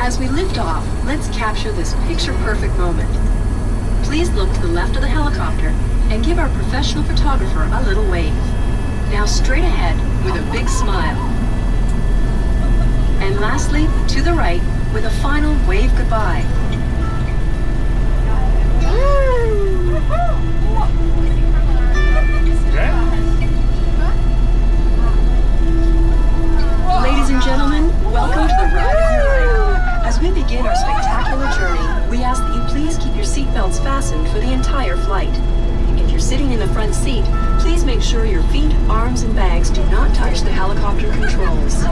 As we lift off, let's capture this picture-perfect moment. Please look to the left of the helicopter and give our professional photographer a little wave. Now straight ahead with a big smile. And lastly, to the right with a final wave goodbye. Ladies and gentlemen, welcome to the ride of your life. As we begin our spectacular journey, we ask that you please keep your seatbelts fastened for the entire flight. If you're sitting in the front seat, please make sure your feet, arms, and bags do not touch the helicopter controls.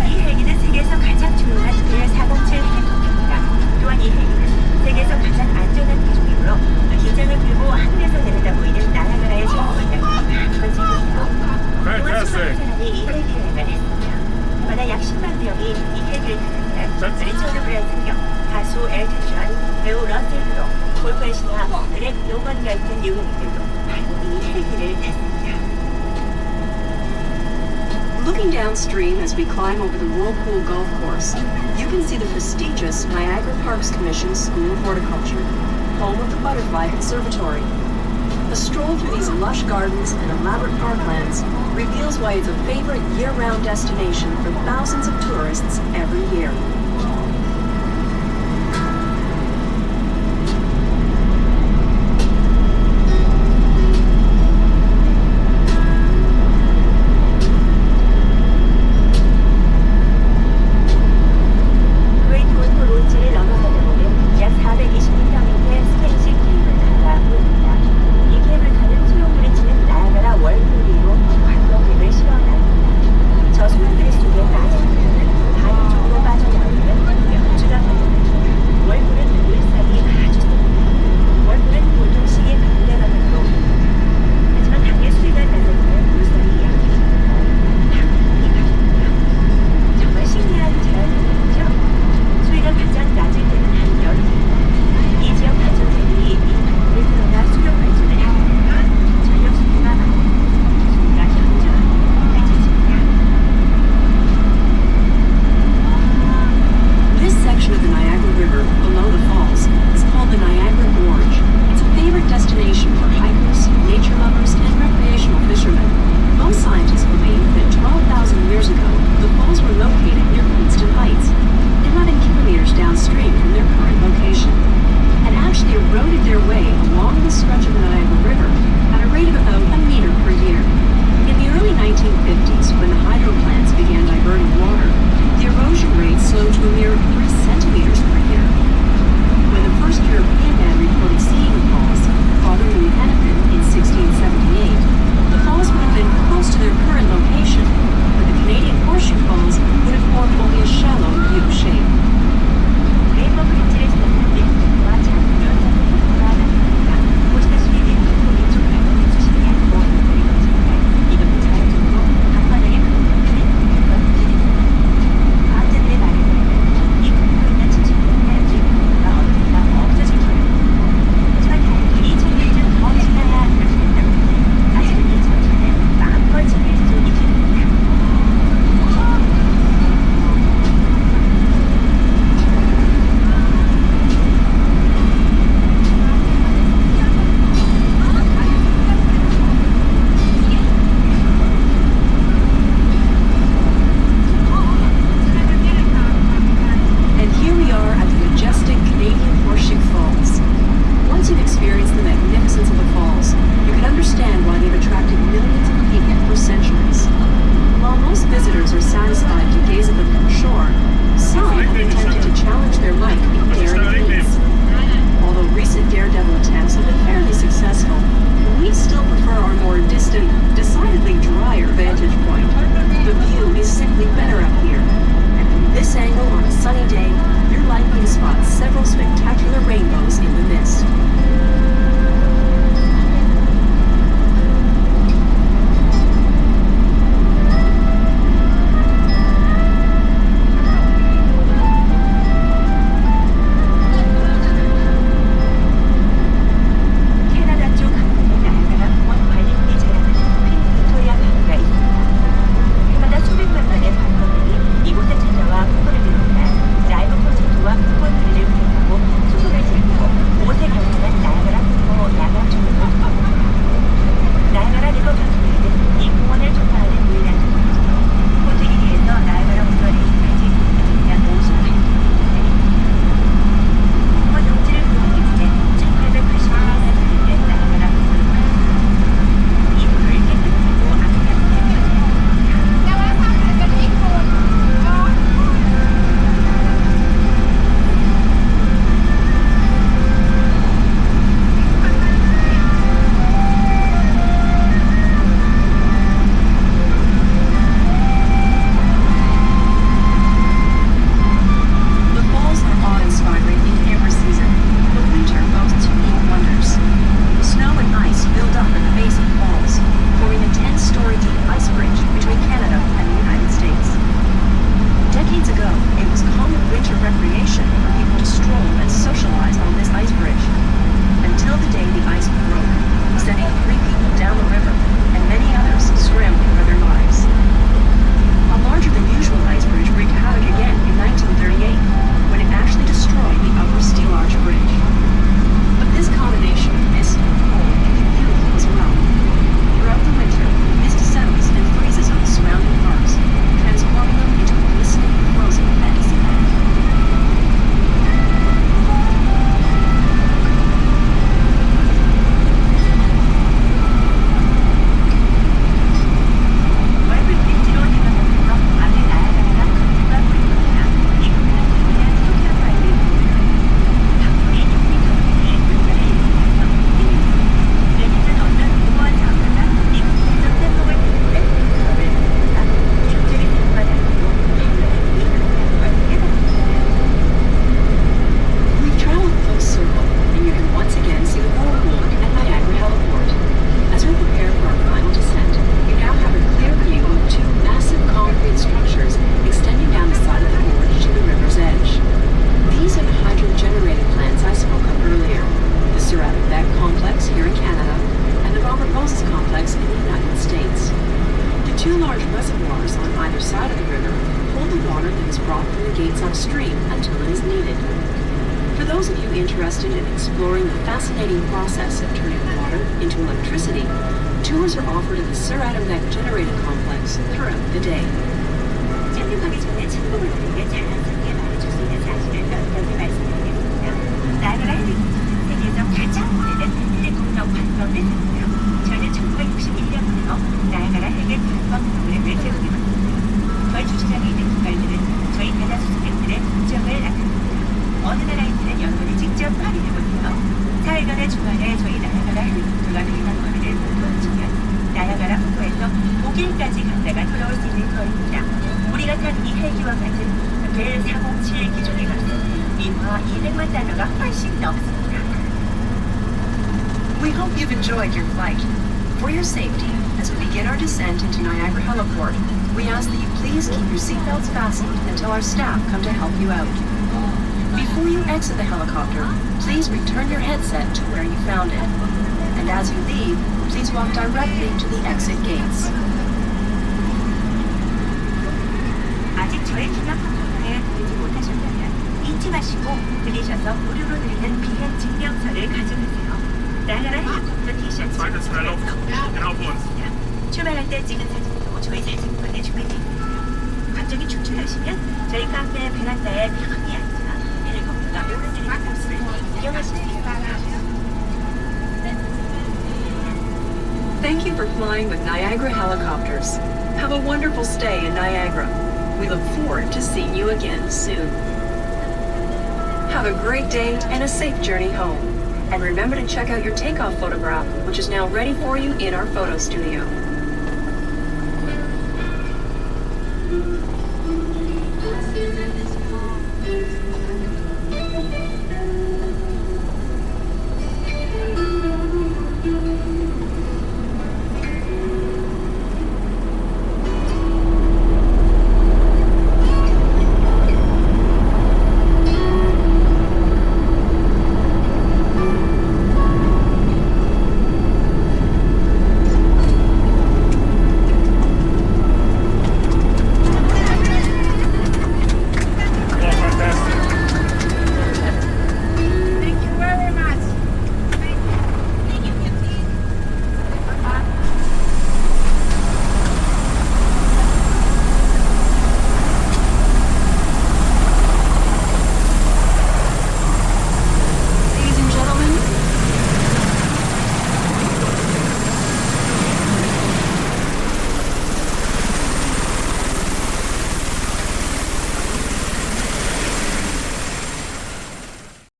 이 헬기는 세계에서 가장 조용한 제407 헬리콥터입니다. 또한 이 헬기는 세계에서 가장 안전한 기종이고요. 긴장을 풀고 하늘에서 내려다보이는 나야가라의 전국을 펼쳐지고요. 또한 수많은 사람이 이 헬기를 발견했습니다. 해마다 약 10만 명이 이 헬기를 탔는데 리처드 브랜슨경, 가수 엘튼 존, 배우 러셀 크로, 골프의 신화 그렉 노건 같은 유명인들도 바로 이 헬기를 탔습니다. Looking downstream as we climb over the Whirlpool Golf Course, you can see the prestigious Niagara Parks Commission School of Horticulture, home of the Butterfly Conservatory. A stroll through these lush gardens and elaborate parklands reveals why it's a favorite year-round destination for thousands of tourists every year. 저 소용돌이 속에 낮은 하늘은 바위 쪽으로 빠져나오는 side of the river, hold the water that is brought from the gates upstream until it is needed. For those of you interested in exploring the fascinating process of turning water into electricity, tours are offered at the Sir Adam Beck Generating Complex throughout the day. 착륙하기 전에 친구분들에게 자연스럽게 말해줄 수 있는 사실을 몇 가지 말씀드리겠습니다. 나이아가라 헬리콥터는 세계에서 가장 오래된 헬리콥터 관광 회사입니다. 저희는 1961년부터 나이아가라 헬기 관광 프로그램을 제공해왔습니다. 저희 주차장에 있는 깃발들은 저희 바다 수색객들의 국적을 나타냅니다. 어느 나라인지는 연도를 직접 확인해보세요. 4일간의 주말에 저희 나이아가라 헬리콥터가 배낭 거리를 모두 합치면 나이아가라 폭포에서 독일까지 갔다가 돌아올 수 있는 거리입니다. 우리가 탄 이 헬기와 같은 벨 407 기종의 값은 미화 200만 달러가 훨씬 넘습니다. We hope you've enjoyed your flight. For your safety, as we begin our descent into Niagara Heliport, we ask that you please keep your seatbelts fastened until our staff come to help you out. Before you exit the helicopter, please return your headset to where you found it. And as you leave, please walk directly to the exit gates. 아직 저의 기념 방송에 들리지 못하셨다면 잊지 마시고 들리셔서 무료로 드리는 비행 증명서를 가져가세요. 나이아가라 헬리콥터 티셔츠 출발할 때 찍은 사진도 저희 사진관에 준비되어 있습니다. 갑자기 출출하시면 저희 카페 베란다에 편히 앉아 헬리콥터가 오르내리는 모습을 구경하실 수 있습니다. Thank you for flying with Niagara Helicopters. Have a wonderful stay in Niagara. We look forward to seeing you again soon. Have a great day and a safe journey home. And remember to check out your takeoff photograph, which is now ready for you in our photo studio.